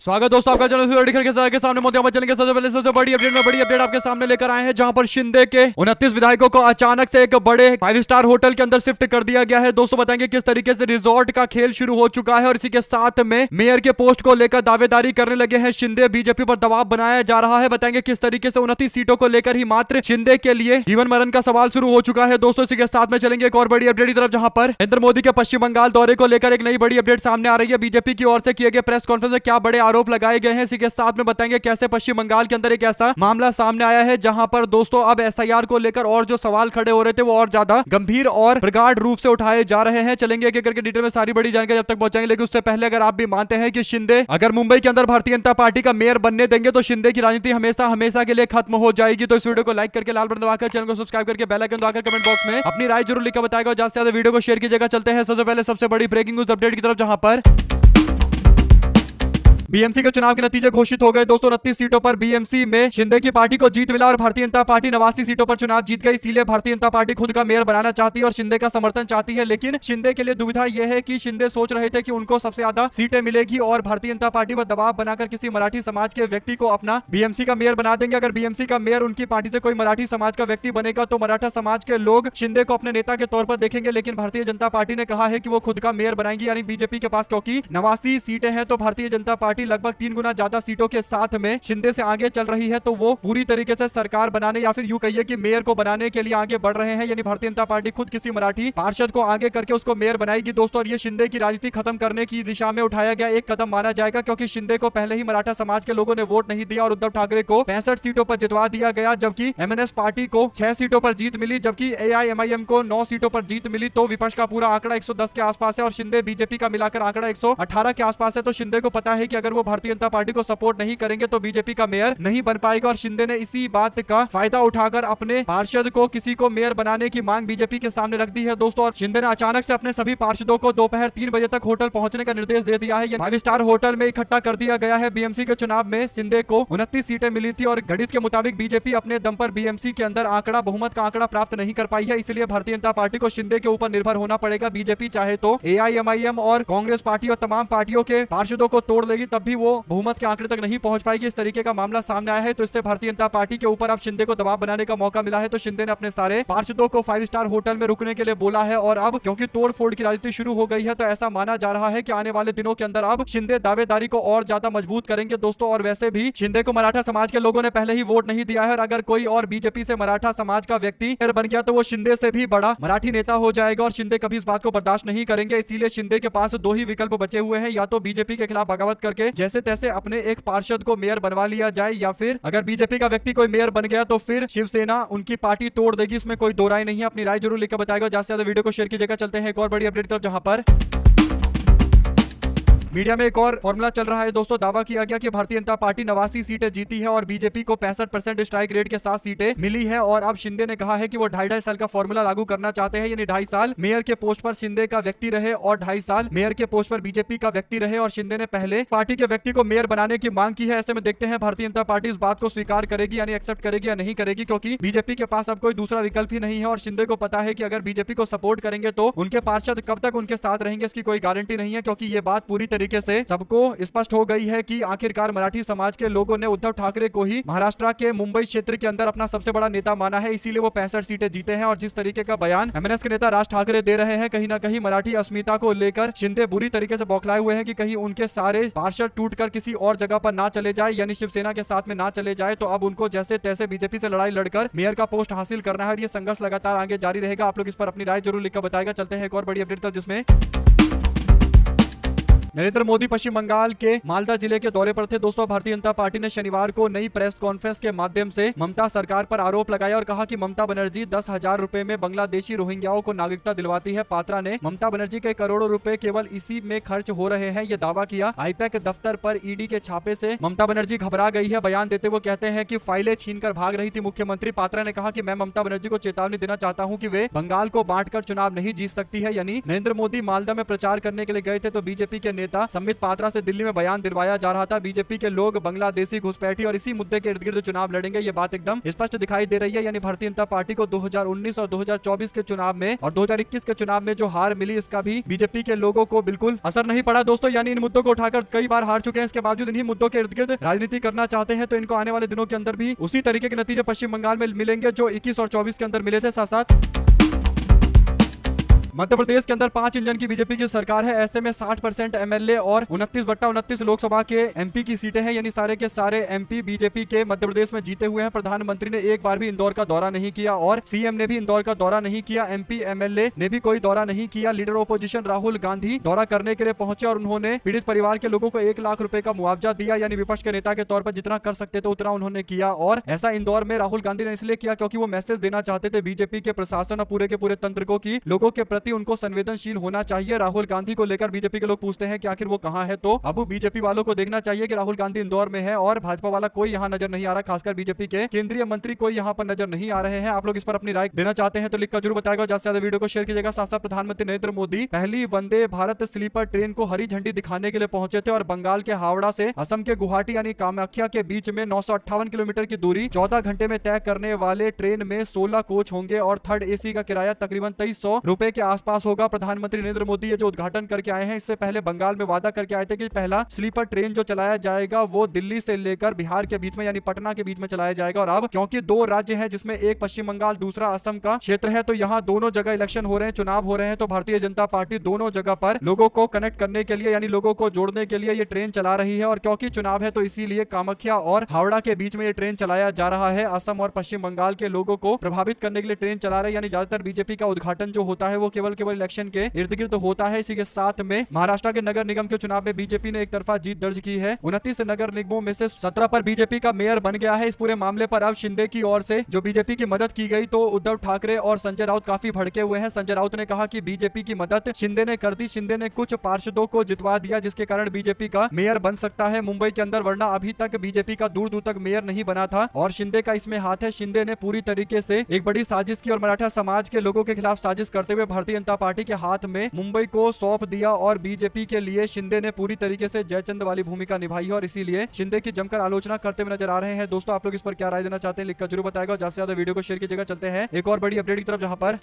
स्वागत दोस्तों आपका चैनल के सामने मोदी अहमद चैनल के सबसे पहले सबसे बड़ी अपडेट आपके सामने लेकर आए हैं, जहां पर शिंदे के 29 विधायकों को अचानक से एक बड़े 5 स्टार होटल के अंदर शिफ्ट कर दिया गया है। दोस्तों बताएंगे किस तरीके से रिजॉर्ट का खेल शुरू हो चुका है और इसी के साथ में मेयर के पोस्ट को लेकर दावेदारी करने लगे हैं शिंदे। बीजेपी पर दबाव बनाया जा रहा है। बताएंगे किस तरीके से 29 सीटों को लेकर ही मात्र शिंदे के लिए जीवन मरण का सवाल शुरू हो चुका है। दोस्तों इसी के साथ में चलेंगे एक और बड़ी अपडेट की तरफ, जहां पर नरेंद्र मोदी के पश्चिम बंगाल दौरे को लेकर एक नई बड़ी अपडेट सामने आ रही है। बीजेपी की ओर से किए गए प्रेस कॉन्फ्रेंस में क्या बड़े आरोप लगाए गए हैं, इसी के साथ में बताएंगे कैसे पश्चिम बंगाल के अंदर एक ऐसा मामला सामने आया है जहां पर दोस्तों अब एसआईआर को लेकर और जो सवाल खड़े हो रहे थे वो और ज्यादा गंभीर और प्रगाढ़ रूप से उठाए जा रहे हैं। चलेंगे एक एक करके डिटेल में सारी बड़ी जानकारी जब तक पहुंचाएंगे, लेकिन उससे पहले अगर आप भी मानते हैं कि शिंदे अगर मुंबई के अंदर भारतीय जनता पार्टी का मेयर बनने देंगे तो शिंदे की राजनीति हमेशा हमेशा के लिए खत्म हो जाएगी, तो इस वीडियो को लाइक करके लाल बटन दबाकर चैनल को सब्सक्राइब करके बेल आइकन दबाकर कमेंट बॉक्स में अपनी राय जरूर लिखकर बताएगा और ज्यादा से ज्यादा वीडियो को शेयर कीजिएगा। चलते हैं सबसे पहले सबसे बड़ी ब्रेकिंग न्यूज अपडेट की तरफ, जहां पर बीएमसी के चुनाव के नतीजे घोषित हो गए। दोस्तों 29 सीटों पर बीएमसी में शिंदे की पार्टी को जीत मिला और भारतीय जनता पार्टी 89 सीटों पर चुनाव जीत गई। इसीलिए भारतीय जनता पार्टी खुद का मेयर बनाना चाहती है और शिंदे का समर्थन चाहती है। लेकिन शिंदे के लिए दुविधा यह है कि शिंदे सोच रहे थे कि उनको सबसे ज्यादा सीटें मिलेगी और भारतीय जनता पार्टी पर दबाव बनाकर किसी मराठी समाज के व्यक्ति को अपना बीएमसी का मेयर बना देंगे। अगर बीएमसी का मेयर उनकी पार्टी से कोई मराठी समाज का व्यक्ति बनेगा तो मराठा समाज के लोग शिंदे को अपने नेता के तौर पर देखेंगे। लेकिन भारतीय जनता पार्टी ने कहा है कि वो खुद का मेयर बनाएंगी, यानी बीजेपी के पास क्योंकि 89 सीटें हैं तो भारतीय जनता पार्टी लगभग 3 गुना ज्यादा सीटों के साथ में शिंदे से आगे चल रही है, तो वो पूरी तरीके से सरकार बनाने या फिर यूं कहिए कि मेयर को बनाने के लिए आगे बढ़ रहे हैं। यानी भारतीय जनता पार्टी खुद किसी मराठी पार्षद को आगे करके उसको मेयर बनाएगी। दोस्तों और ये शिंदे की राजनीति खत्म करने की दिशा में उठाया गया एक कदम माना जाएगा, क्योंकि शिंदे को पहले ही मराठा समाज के लोगों ने वोट नहीं दिया और उद्धव ठाकरे को 65 सीटों पर जितवा दिया गया, जबकि एमएनएस पार्टी को 6 सीटों पर जीत मिली, जबकि एआईएमआईएम को 9 सीटों पर जीत मिली। तो विपक्ष का पूरा आंकड़ा 110 के आसपास है और शिंदे बीजेपी का मिलाकर आंकड़ा 118 के आसपास है। तो शिंदे को पता है कि अगर वो भारतीय जनता पार्टी को सपोर्ट नहीं करेंगे तो बीजेपी का मेयर नहीं बन पाएगा और शिंदे ने इसी बात का फायदा उठाकर अपने पार्षद को किसी को मेयर बनाने की मांग बीजेपी के सामने रख दी है। दोस्तों और शिंदे ने अचानक से अपने सभी पार्षदों को दोपहर 3 बजे तक होटल पहुंचने का निर्देश दे दिया है। 5 स्टार होटल में इकट्ठा कर दिया गया है। बीएमसी के चुनाव में शिंदे को 29 सीटें मिली थी और गणित के मुताबिक बीजेपी अपने दम पर बीएमसी के अंदर आंकड़ा बहुमत का आंकड़ा प्राप्त नहीं कर पाई है, इसलिए भारतीय जनता पार्टी को शिंदे के ऊपर निर्भर होना पड़ेगा। बीजेपी चाहे तो एआईएमआईएम और कांग्रेस पार्टी और तमाम पार्टियों के पार्षदों को तोड़ लेगी, तब भी वो बहुमत के आंकड़े तक नहीं पहुंच पाएगी। इस तरीके का मामला सामने आया है, तो इससे भारतीय जनता पार्टी के ऊपर अब शिंदे को दबाव बनाने का मौका मिला है। तो शिंदे ने अपने सारे पार्षदों को 5 स्टार होटल में रुकने के लिए बोला है और अब क्योंकि तोड़फोड़ की राजनीति शुरू हो गई है तो ऐसा माना जा रहा है कि आने वाले दिनों के अंदर अब शिंदे दावेदारी को और ज्यादा मजबूत करेंगे। दोस्तों और वैसे भी शिंदे को मराठा समाज के लोगों ने पहले ही वोट नहीं दिया है और अगर कोई और बीजेपी से मराठा समाज का व्यक्ति बन गया तो वो शिंदे से भी बड़ा मराठी नेता हो जाएगा और शिंदे कभी इस बात को बर्दाश्त नहीं करेंगे। इसीलिए शिंदे के पास 2 ही विकल्प बचे हुए हैं, या तो बीजेपी के खिलाफ बगावत करके जैसे तैसे अपने एक पार्षद को मेयर बनवा लिया जाए, या फिर अगर बीजेपी का व्यक्ति कोई मेयर बन गया तो फिर शिवसेना उनकी पार्टी तोड़ देगी। इसमें कोई दो राय नहीं है। अपनी राय जरूर लिखकर बताएगा, ज्यादा से ज्यादा वीडियो को शेयर कीजिएगा। चलते हैं एक और बड़ी अपडेट की तरफ, जहां पर मीडिया में एक और फॉर्मूला चल रहा है। दोस्तों दावा किया गया कि भारतीय जनता पार्टी 89 सीटें जीती है और बीजेपी को 65% स्ट्राइक रेट के साथ सीटें मिली है और अब शिंदे ने कहा है कि वो 2.5 साल का फॉर्मूला लागू करना चाहते हैं, यानी 2.5 साल मेयर के पोस्ट पर शिंदे का व्यक्ति रहे और 2.5 साल मेयर के पोस्ट पर बीजेपी का व्यक्ति रहे। और शिंदे ने पहले पार्टी के व्यक्ति को मेयर बनाने की मांग की है। ऐसे में देखते हैं भारतीय जनता पार्टी इस बात को स्वीकार करेगी, यानी एक्सेप्ट करेगी या नहीं करेगी, क्योंकि बीजेपी के पास अब कोई दूसरा विकल्प ही नहीं है और शिंदे को पता है कि अगर बीजेपी को सपोर्ट करेंगे तो उनके पार्षद कब तक उनके साथ रहेंगे इसकी कोई गारंटी नहीं है, क्योंकि ये बात पूरी तरीके से सबको स्पष्ट हो गई है कि आखिरकार मराठी समाज के लोगों ने उद्धव ठाकरे को ही महाराष्ट्र के मुंबई क्षेत्र के अंदर अपना सबसे बड़ा नेता माना है, इसीलिए वो 65 सीटें जीते हैं। और जिस तरीके का बयान एमएनएस के नेता राज ठाकरे दे रहे हैं, कहीं ना कहीं मराठी अस्मिता को लेकर शिंदे बुरी तरीके से बौखलाए हुए हैं कि कहीं उनके सारे पार्षद टूटकर किसी और जगह पर ना चले जाए, यानी शिवसेना के साथ में ना चले जाए। तो अब उनको जैसे तैसे बीजेपी से लड़ाई लड़कर मेयर का पोस्ट हासिल करना है और ये संघर्ष लगातार आगे जारी रहेगा। आप लोग इस पर अपनी राय जरूर लिखकर बताएगा। चलते हैं एक और बड़ी अपडेट तक, जिसमें नरेंद्र मोदी पश्चिम बंगाल के मालदा जिले के दौरे पर थे। दोस्तों भारतीय जनता पार्टी ने शनिवार को नई प्रेस कॉन्फ्रेंस के माध्यम से ममता सरकार पर आरोप लगाया और कहा कि ममता बनर्जी 10,000 रुपए में बांग्लादेशी रोहिंग्याओं को नागरिकता दिलवाती है। पात्रा ने ममता बनर्जी के करोड़ों रुपए केवल इसी में खर्च हो रहे हैं, ये दावा किया। आईपैक दफ्तर पर ईडी के छापे से ममता बनर्जी घबरा गई है। बयान देते हुए कहते हैं कि फाइलें छीनकर भाग रही थी मुख्यमंत्री। पात्रा ने कहा कि मैं ममता बनर्जी को चेतावनी देना चाहता हूं कि वे बंगाल को बांटकर चुनाव नहीं जीत सकती है। यानी नरेंद्र मोदी मालदा में प्रचार करने के लिए गए थे तो बीजेपी के नेता सम्मित पात्रा से दिल्ली में बयान दिलवाया जा रहा था। बीजेपी के लोग बांग्लादेशी घुसपैठी और इसी मुद्दे के इर्द गिर्द चुनाव लड़ेंगे, ये बात एकदम स्पष्ट दिखाई दे रही है। यानी भारतीय जनता पार्टी को 2019 और 2024 के चुनाव में और 2021 के चुनाव में जो हार मिली, इसका भी बीजेपी के लोगों को बिल्कुल असर नहीं पड़ा दोस्तों। यानी इन मुद्दों को उठाकर कई बार हार चुके हैं, इसके बावजूद इन्हीं मुद्दों के इर्द गिर्द राजनीति करना चाहते हैं। तो इनको आने वाले दिनों के अंदर भी उसी तरीके के नतीजे पश्चिम बंगाल में मिलेंगे जो 21 और 24 के अंदर मिले थे। साथ साथ मध्य प्रदेश के अंदर 5 इंजन की बीजेपी की सरकार है। ऐसे में 60% एमएलए और 29/29 लोकसभा के एमपी की सीटें हैं। यानी सारे के सारे एमपी बीजेपी के मध्य प्रदेश में जीते हुए हैं। प्रधानमंत्री ने एक बार भी इंदौर का दौरा नहीं किया और सीएम ने भी इंदौर का दौरा नहीं किया। एमपी एमएलए ने भी कोई दौरा नहीं किया। लीडर ऑपोजिशन राहुल गांधी दौरा करने के लिए पहुंचे और उन्होंने पीड़ित परिवार के लोगों को 1 लाख रुपए का मुआवजा दिया। यानी विपक्ष के नेता के तौर पर जितना कर सकते थे उतना उन्होंने किया। और ऐसा इंदौर में राहुल गांधी ने इसलिए किया क्योंकि वो मैसेज देना चाहते थे बीजेपी के प्रशासन और पूरे के पूरे तंत्र को कि लोगों के प्रति उनको संवेदनशील होना चाहिए। राहुल गांधी को लेकर बीजेपी के लोग पूछते हैं कि आखिर वो कहां है, तो अब बीजेपी वालों को देखना चाहिए कि राहुल गांधी इंदौर में है और भाजपा वाला कोई यहां नजर नहीं आ रहा। खासकर बीजेपी के केंद्रीय मंत्री कोई यहां पर नजर नहीं आ रहे हैं। आप लोग इस पर अपनी राय देना चाहते हैं तो लिखकर जरूर बताएगा। ज्यादा से ज्यादा वीडियो को शेयर कीजिएगा। साथ साथ प्रधानमंत्री नरेंद्र मोदी पहली वंदे भारत स्लीपर ट्रेन को हरी झंडी दिखाने के लिए पहुंचे थे और बंगाल के हावड़ा से असम के गुवाहाटी यानी कामाख्या के बीच में 958 किलोमीटर की दूरी 14 घंटे में तय करने वाले ट्रेन में 16 कोच होंगे और थर्ड एसी का किराया तकरीबन 2300 रुपए के आसपास होगा। प्रधानमंत्री नरेंद्र मोदी जो उद्घाटन करके आए हैं, इससे पहले बंगाल में वादा करके आए थे कि पहला स्लीपर ट्रेन जो चलाया जाएगा वो दिल्ली से लेकर बिहार के बीच में यानी पटना के बीच में चलाया जाएगा। और अब क्योंकि 2 राज्य हैं जिसमें एक पश्चिम बंगाल दूसरा असम का क्षेत्र है, तो यहाँ दोनों जगह इलेक्शन हो रहे हैं, चुनाव हो रहे हैं। तो भारतीय जनता पार्टी दोनों जगह पर लोगों को कनेक्ट करने के लिए यानी लोगों को जोड़ने के लिए ये ट्रेन चला रही है। और क्योंकि चुनाव है तो इसीलिए कामाख्या और हावड़ा के बीच में ये ट्रेन चलाया जा रहा है। असम और पश्चिम बंगाल के लोगों को प्रभावित करने के लिए ट्रेन चला रहे हैं। यानी ज्यादातर बीजेपी का उद्घाटन जो होता है वो केवल इलेक्शन के इर्द गिर्द होता है। इसी के साथ में महाराष्ट्र के नगर निगम के चुनाव में बीजेपी ने एक तरफा जीत दर्ज की है। 29 नगर निगमों में से 17 पर बीजेपी का मेयर बन गया है। इस पूरे मामले पर अब शिंदे की ओर से जो बीजेपी की मदद की गई, तो उद्धव ठाकरे और संजय राउत काफी भड़के हुए हैं। संजय राउत ने कहा कि बीजेपी की मदद शिंदे ने कर दी। शिंदे ने कुछ पार्षदों को जितवा दिया जिसके कारण बीजेपी का मेयर बन सकता है मुंबई के अंदर, वरना अभी तक बीजेपी का दूर दूर तक मेयर नहीं बना था और शिंदे का इसमें हाथ है। शिंदे ने पूरी तरीके से एक बड़ी साजिश की और मराठा समाज के लोगों के खिलाफ साजिश करते हुए भारतीय जनता पार्टी के हाथ में मुंबई को सौंप दिया और बीजेपी के लिए शिंदे ने पूरी तरीके से जयचंद वाली भूमिका निभाई है और इसीलिए शिंदे की जमकर आलोचना करते हुए नजर आ रहे हैं। दोस्तों आप लोग इस पर क्या राय देना चाहते हैं लिखकर जरूर बताएगा। ज्यादा से ज्यादा वीडियो को शेयर कीजिएगा। चलते हैं एक और बड़ी अपडेट की तरफ, जहां पर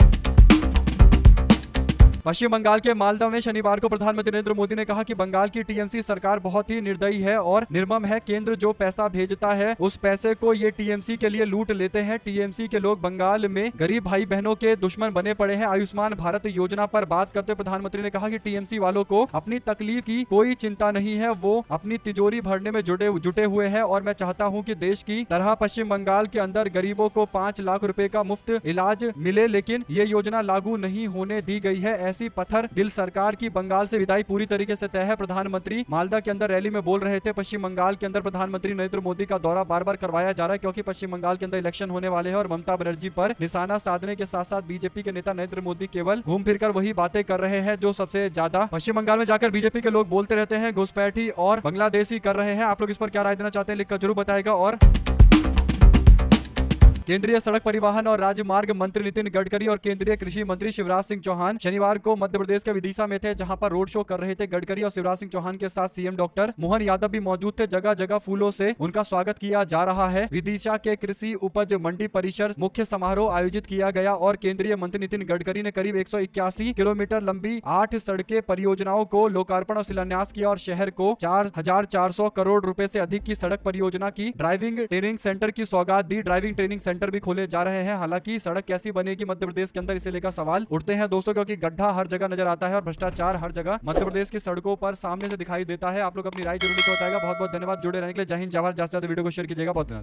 पश्चिम बंगाल के मालदा में शनिवार को प्रधानमंत्री नरेंद्र मोदी ने कहा कि बंगाल की टीएमसी सरकार बहुत ही निर्दयी है और निर्मम है। केंद्र जो पैसा भेजता है उस पैसे को ये टीएमसी के लिए लूट लेते हैं। टीएमसी के लोग बंगाल में गरीब भाई बहनों के दुश्मन बने पड़े हैं। आयुष्मान भारत योजना पर बात करते प्रधानमंत्री ने कहा कि टीएमसी वालों को अपनी तकलीफ की कोई चिंता नहीं है, वो अपनी तिजोरी भरने में जुटे हुए हैं और मैं चाहता हूँ कि देश की तरह पश्चिम बंगाल के अंदर गरीबों को 5 लाख रुपए का मुफ्त इलाज मिले, लेकिन ये योजना लागू नहीं होने दी गई है। ऐसी पत्थर दिल सरकार की बंगाल से विदाई पूरी तरीके से तय है। प्रधानमंत्री मालदा के अंदर रैली में बोल रहे थे। पश्चिम बंगाल के अंदर प्रधानमंत्री नरेंद्र मोदी का दौरा बार बार करवाया जा रहा है क्योंकि पश्चिम बंगाल के अंदर इलेक्शन होने वाले हैं और ममता बनर्जी पर निशाना साधने के साथ साथ बीजेपी के नेता नरेंद्र मोदी केवल घूम फिरकर वही बातें कर रहे हैं जो सबसे ज्यादा पश्चिम बंगाल में जाकर बीजेपी के लोग बोलते रहते हैं, घुसपैठी और बांग्लादेशी कर रहे हैं। आप लोग इस पर क्या राय देना चाहते हैं लिखकर जरूर बताएगा। और केंद्रीय सड़क परिवहन और राजमार्ग मंत्री नितिन गडकरी और केंद्रीय कृषि मंत्री शिवराज सिंह चौहान शनिवार को मध्य प्रदेश के विदिशा में थे, जहां पर रोड शो कर रहे थे। गडकरी और शिवराज सिंह चौहान के साथ सीएम डॉक्टर मोहन यादव भी मौजूद थे। जगह जगह फूलों से उनका स्वागत किया जा रहा है। विदिशा के कृषि उपज मंडी परिसर मुख्य समारोह आयोजित किया गया और केंद्रीय मंत्री नितिन गडकरी ने करीब 181 किलोमीटर लंबी 8 सड़कें परियोजनाओं को लोकार्पण और शिलान्यास किया और शहर को 4,400 करोड़ रुपए से अधिक की सड़क परियोजना की ड्राइविंग ट्रेनिंग सेंटर की सौगात दी। ड्राइविंग ट्रेनिंग सेंटर भी खोले जा रहे हैं। हालांकि सड़क कैसी बनेगी मध्य प्रदेश के अंदर, इसे लेकर सवाल उठते हैं दोस्तों, क्योंकि गड्ढा हर जगह नजर आता है और भ्रष्टाचार हर जगह मध्य प्रदेश की सड़कों पर सामने से दिखाई देता है। आप लोग अपनी राय जरूर बताएगा। बहुत बहुत धन्यवाद जुड़े रहने के लिए। जय हिंद, जवाहर। ज्यादा वीडियो को शेयर कीजिएगा। बहुत धन्यवाद।